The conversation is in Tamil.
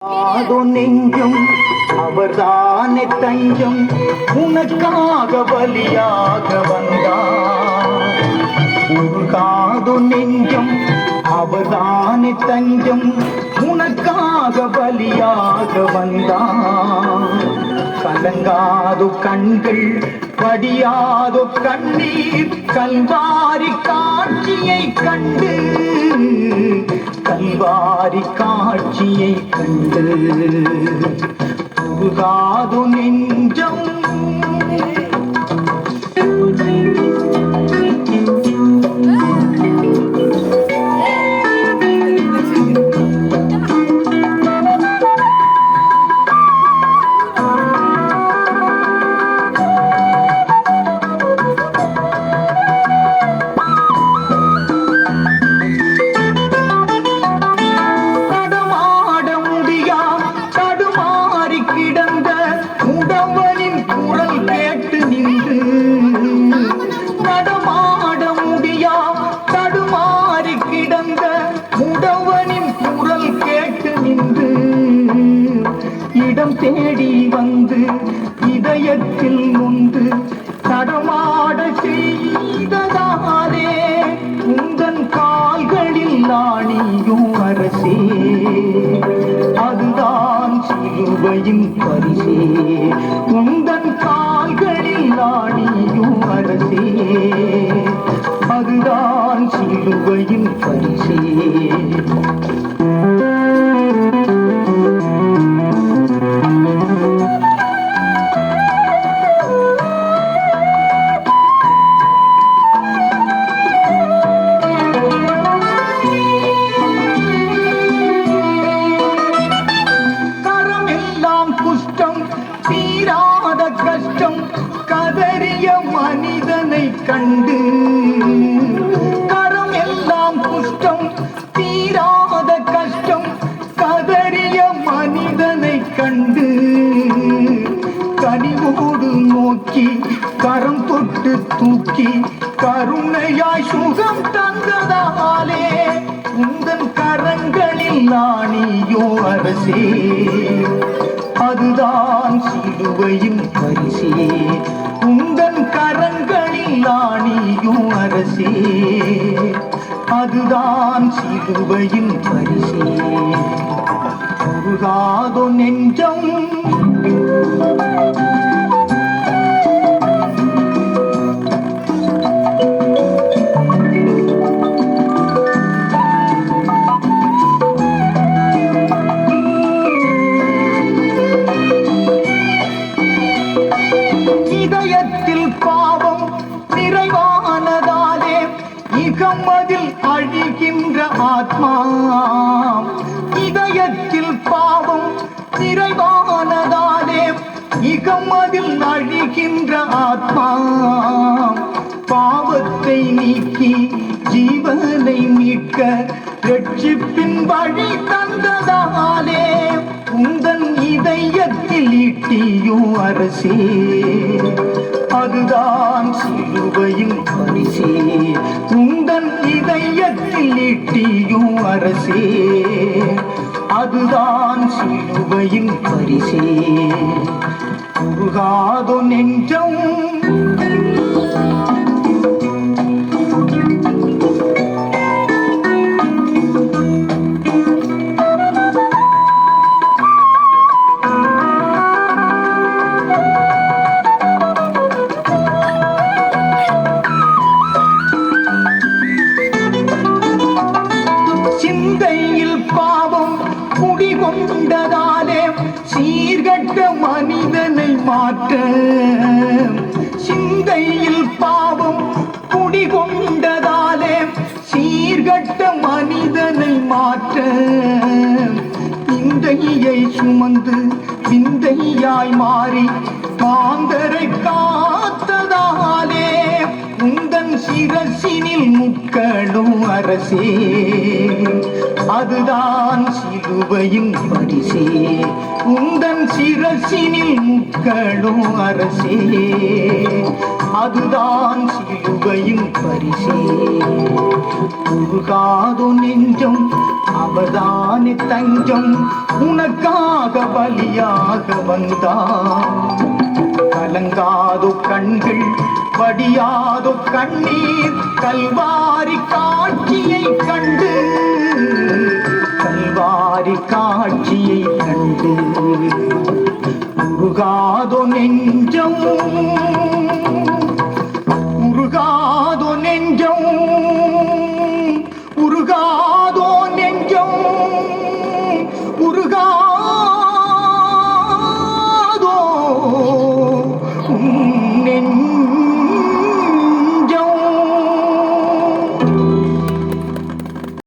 ஆதோ நெஞ்சும் அவர்தானே தஞ்சம் உனக்காக பலியாக வந்தார். உருகாதோ நெஞ்சம் அவர்தானே தஞ்சம் உனக்காக பலியாக வந்தார். கலங்காதோ கண்கள் வடியாதோ கண்ணீர் கல்வாரி காட்சியை கண்டு கல்வாரி காட்சியை கண்டு உருகாதோ நெஞ்சம். இடம் தேடி வந்து இதயத்தில் முந்து தடமாட செய்ததாலே உந்தன் கால்களில் ஆணியும் அரசே அதுதான் சிலுவையின் பரிசே. உந்தன் கால்களில் ஆணியும் அரசே அதுதான் சிலுவையின் பரிசே. தீராத கஷ்டம் கதறிய மனிதனை கண்டு கரம் எல்லாம் குஷ்டம் தீராத கஷ்டம் கதறிய மனிதனை கண்டு கனிவோடு நோக்கி கரம் தொட்டு தூக்கி கருணையாய் சுகம் தந்ததாலே உந்தன் கரங்களில் ஆணியோ அரசே அதுதான் சிலுவையின் பரிசே. உந்தன் கரங்களில் ஆணியும் அரசே அதுதான் சிலுவையின் பரிசே. உருகாதோ நெஞ்சம் இதயத்தில் பாவம் நிறைவானதாலே இகமதில் அழிகின்ற ஆத்மா. இதயத்தில் பாவம் நிறைவானதாலே இகமதில் அழிகின்ற ஆத்மா. பாவத்தை நீக்கி ஜீவனை மீட்க ரட்சிப்பின் வழி தந்ததாலே உந்தன் இதயத்தில் ஈட்டியும் அரசே அதுதான் சிலுவையின் பரிசே. உந்தன் இதயத்தில் ஈட்டியும் அரசே அதுதான் சிலுவையின் பரிசே. உருகாதோ நெஞ்சம் சிந்தையில் பாவம் குடிகொண்டதாலே சீர்கட்ட மனிதனை மாற்ற. சிந்தையில் பாவம் குடிகொண்டதாலே சீர்கட்ட மனிதனை மாற்ற. இந்தையை சுமந்து விந்தையாய் மாறி மாந்தரை காத்ததாலே உந்தன் சிரசினில் முட்களும் அரசே, அதுதான் சிலுவையின் பரிசே. உந்தன் சிரசினில் முட்களும் அரசே, அதுதான் சிலுவையின் பரிசே. உருகாதோ நெஞ்சம் அவர்தானே தஞ்சம், உனக்காக பலியாக வந்தார். கலங்காதோ கண்கள் வடியாதோ கண்ணீர், கல்வாரி